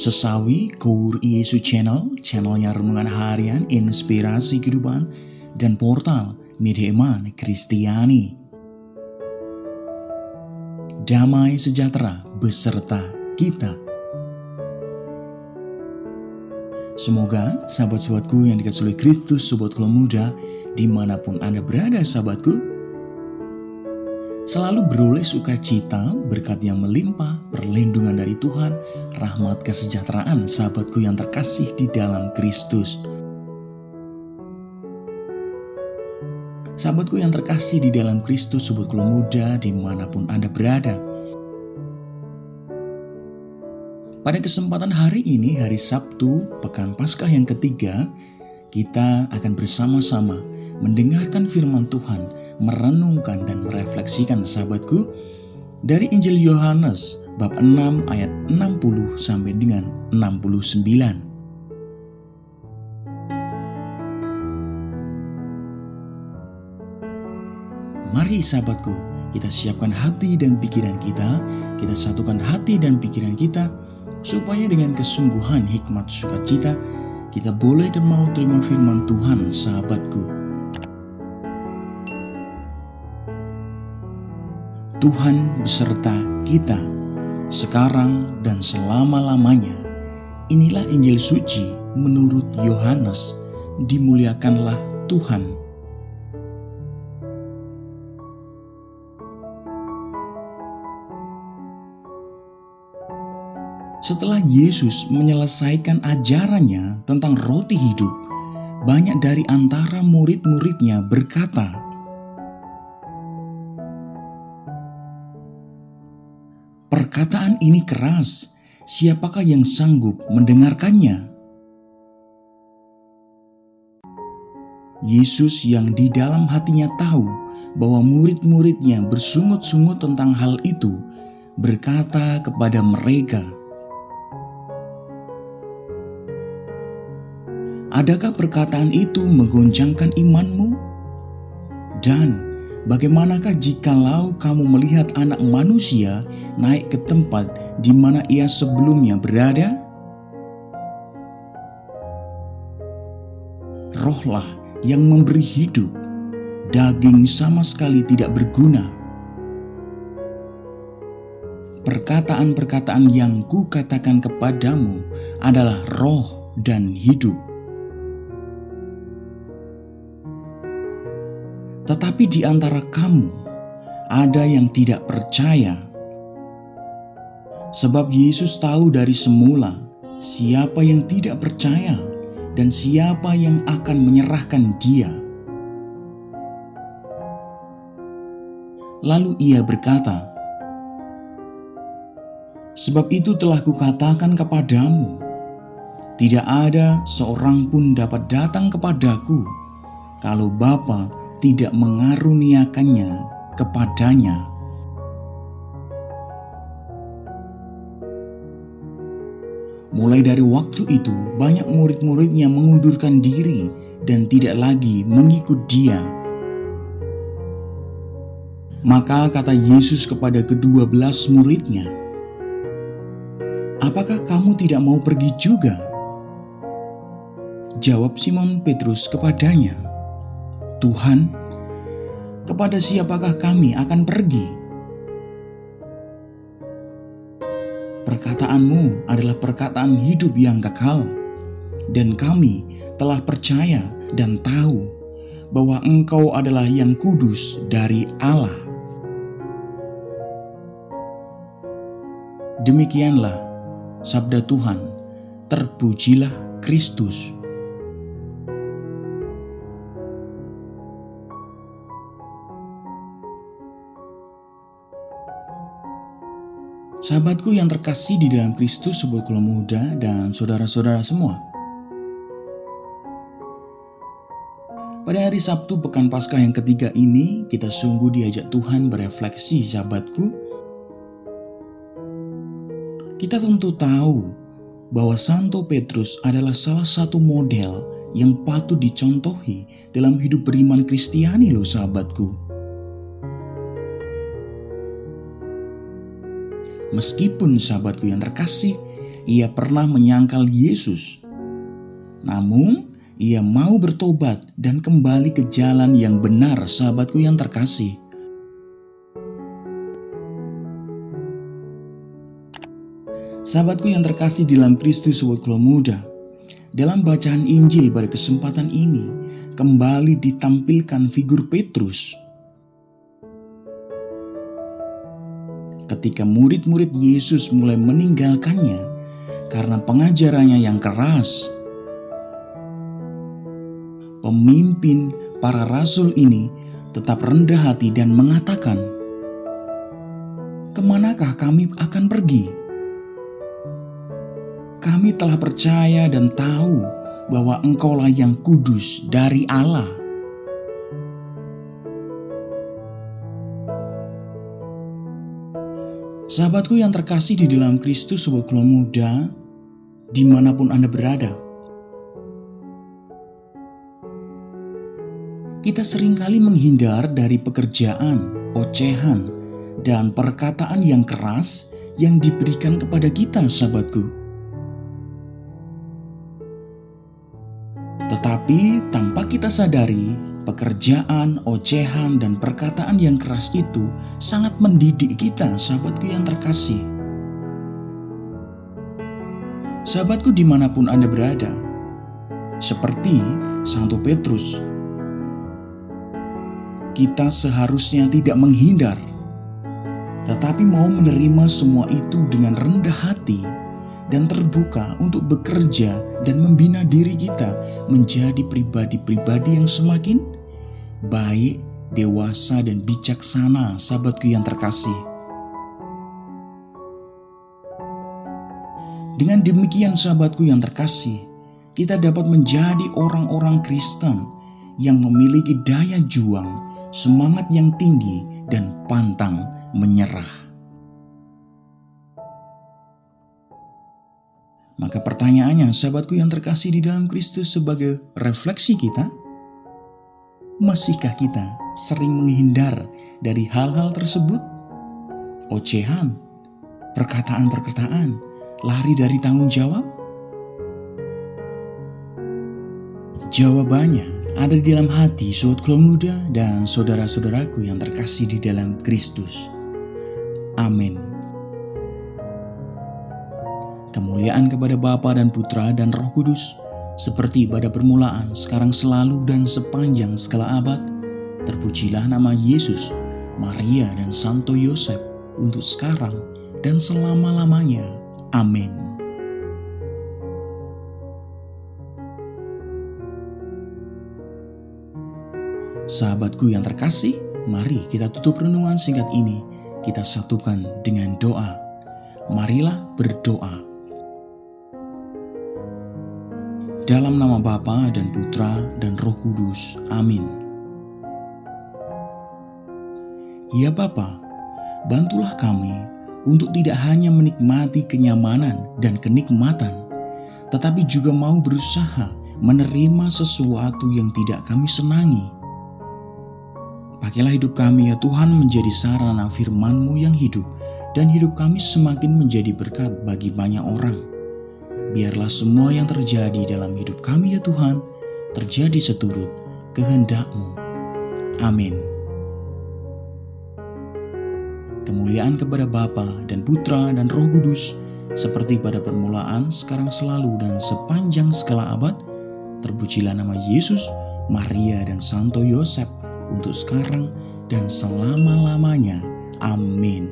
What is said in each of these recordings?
Sesawi Kour Yesu channelnya renungan harian, inspirasi kehidupan, dan portal media iman Kristiani. Damai sejahtera beserta kita. Semoga sahabat-sahabatku yang dikasihi oleh Kristus, sobat Keluarga Muda, dimanapun Anda berada sahabatku, selalu beroleh sukacita, berkat yang melimpah, perlindungan dari Tuhan, rahmat kesejahteraan sahabatku yang terkasih di dalam Kristus. Sahabatku yang terkasih di dalam Kristus, sobat Keluarga Muda, dimanapun Anda berada. Pada kesempatan hari ini, hari Sabtu, Pekan Paskah yang ketiga, kita akan bersama-sama mendengarkan firman Tuhan, merenungkan dan merefleksikan sahabatku dari Injil Yohanes bab 6 ayat 60 sampai dengan 69. Mari sahabatku, kita siapkan hati dan pikiran kita satukan hati dan pikiran kita, supaya dengan kesungguhan, hikmat, sukacita, kita boleh dan mau terima firman Tuhan sahabatku. Tuhan beserta kita, sekarang dan selama-lamanya. Inilah Injil suci menurut Yohanes. Dimuliakanlah Tuhan. Setelah Yesus menyelesaikan ajarannya tentang roti hidup, banyak dari antara murid-muridnya berkata, "Perkataan ini keras, siapakah yang sanggup mendengarkannya?" Yesus yang di dalam hatinya tahu bahwa murid-muridnya bersungut-sungut tentang hal itu, berkata kepada mereka, "Adakah perkataan itu menggoncangkan imanmu? Dan bagaimanakah jikalau kamu melihat Anak Manusia naik ke tempat di mana ia sebelumnya berada? Rohlah yang memberi hidup, daging sama sekali tidak berguna. Perkataan-perkataan yang kukatakan kepadamu adalah roh dan hidup. Tetapi di antara kamu ada yang tidak percaya." Sebab Yesus tahu dari semula siapa yang tidak percaya dan siapa yang akan menyerahkan Dia. Lalu Ia berkata, "Sebab itu telah kukatakan kepadamu, tidak ada seorang pun dapat datang kepadaku kalau Bapa tidak mengaruniakannya kepadanya." Mulai dari waktu itu, banyak murid-muridnya mengundurkan diri dan tidak lagi mengikut Dia. Maka kata Yesus kepada ke-12 muridnya, "Apakah kamu tidak mau pergi juga?" Jawab Simon Petrus kepadanya, "Tuhan, kepada siapakah kami akan pergi? Perkataanmu adalah perkataan hidup yang kekal, dan kami telah percaya dan tahu bahwa Engkau adalah yang kudus dari Allah." Demikianlah sabda Tuhan. Terpujilah Kristus. Sahabatku yang terkasih di dalam Kristus, sobat Keluarga Muda, dan saudara-saudara semua. Pada hari Sabtu Pekan Paskah yang ketiga ini, kita sungguh diajak Tuhan berefleksi sahabatku. Kita tentu tahu bahwa Santo Petrus adalah salah satu model yang patut dicontohi dalam hidup beriman Kristiani loh sahabatku. Meskipun sahabatku yang terkasih, ia pernah menyangkal Yesus. Namun, ia mau bertobat dan kembali ke jalan yang benar, sahabatku yang terkasih. Sahabatku yang terkasih dalam Kristus, sobat Keluarga Muda, dalam bacaan Injil pada kesempatan ini, kembali ditampilkan figur Petrus. Ketika murid-murid Yesus mulai meninggalkannya karena pengajarannya yang keras, pemimpin para rasul ini tetap rendah hati dan mengatakan, "Kemanakah kami akan pergi? Kami telah percaya dan tahu bahwa Engkaulah yang kudus dari Allah." Sahabatku yang terkasih di dalam Kristus, sobat Keluarga Muda, dimanapun Anda berada, kita seringkali menghindar dari pekerjaan, ocehan, dan perkataan yang keras yang diberikan kepada kita, sahabatku. Tetapi tanpa kita sadari, pekerjaan, ocehan, dan perkataan yang keras itu sangat mendidik kita, sahabatku yang terkasih. Sahabatku dimanapun Anda berada, seperti Santo Petrus, kita seharusnya tidak menghindar, tetapi mau menerima semua itu dengan rendah hati dan terbuka untuk bekerja dan membina diri kita menjadi pribadi-pribadi yang semakin baik, dewasa, dan bijaksana, sahabatku yang terkasih. Dengan demikian, sahabatku yang terkasih, kita dapat menjadi orang-orang Kristen yang memiliki daya juang, semangat yang tinggi, dan pantang menyerah. Maka pertanyaannya, sahabatku yang terkasih di dalam Kristus, sebagai refleksi kita, masihkah kita sering menghindar dari hal-hal tersebut? Ocehan, perkataan-perkataan, lari dari tanggung jawab? Jawabannya ada di dalam hati sobat Keluarga Muda dan saudara-saudaraku yang terkasih di dalam Kristus. Amin. Kemuliaan kepada Bapa dan Putra dan Roh Kudus, seperti pada permulaan, sekarang, selalu, dan sepanjang segala abad. Terpujilah nama Yesus, Maria, dan Santo Yosef, untuk sekarang dan selama-lamanya. Amin. Sahabatku yang terkasih, mari kita tutup renungan singkat ini. Kita satukan dengan doa. Marilah berdoa. Dalam nama Bapa dan Putra dan Roh Kudus. Amin. Ya Bapa, bantulah kami untuk tidak hanya menikmati kenyamanan dan kenikmatan, tetapi juga mau berusaha menerima sesuatu yang tidak kami senangi. Pakailah hidup kami ya Tuhan menjadi sarana firman-Mu yang hidup, dan hidup kami semakin menjadi berkat bagi banyak orang. Biarlah semua yang terjadi dalam hidup kami ya Tuhan, terjadi seturut kehendak-Mu. Amin. Kemuliaan kepada Bapa dan Putra dan Roh Kudus, seperti pada permulaan, sekarang, selalu, dan sepanjang segala abad. Terpujilah nama Yesus, Maria, dan Santo Yosef, untuk sekarang dan selama-lamanya. Amin.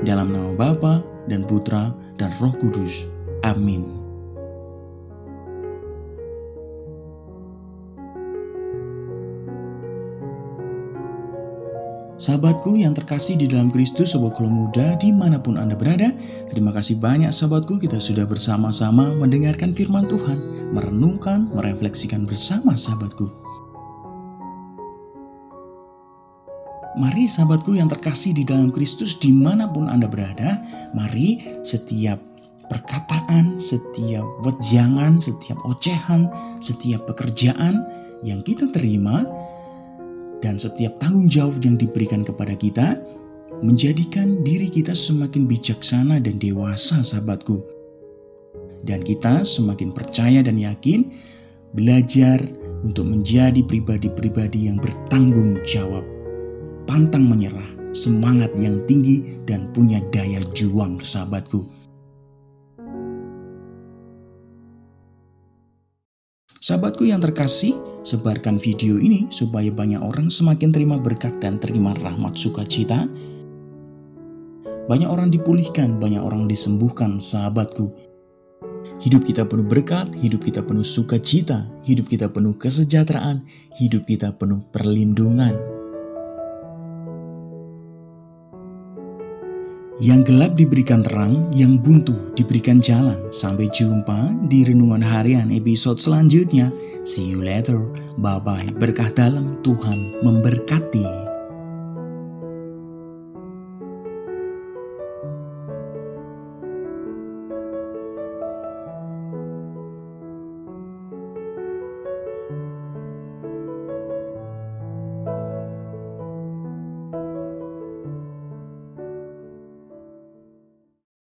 Dalam nama Bapa dan Putra dan Roh Kudus. Amin. Sahabatku yang terkasih di dalam Kristus, sobat Keluarga Muda dimanapun Anda berada, terima kasih banyak sahabatku, kita sudah bersama-sama mendengarkan firman Tuhan, merenungkan, merefleksikan bersama sahabatku. Mari sahabatku yang terkasih di dalam Kristus dimanapun Anda berada, mari setiap perkataan, setiap wejangan, setiap ocehan, setiap pekerjaan yang kita terima, dan setiap tanggung jawab yang diberikan kepada kita, menjadikan diri kita semakin bijaksana dan dewasa, sahabatku. Dan kita semakin percaya dan yakin belajar untuk menjadi pribadi-pribadi yang bertanggung jawab, pantang menyerah, semangat yang tinggi, dan punya daya juang, sahabatku. Sahabatku yang terkasih, sebarkan video ini supaya banyak orang semakin terima berkat dan terima rahmat sukacita. Banyak orang dipulihkan, banyak orang disembuhkan, sahabatku. Hidup kita penuh berkat, hidup kita penuh sukacita, hidup kita penuh kesejahteraan, hidup kita penuh perlindungan. Yang gelap diberikan terang, yang buntu diberikan jalan. Sampai jumpa di Renungan Harian episode selanjutnya. See you later. Bye-bye. Berkah dalam, Tuhan memberkati.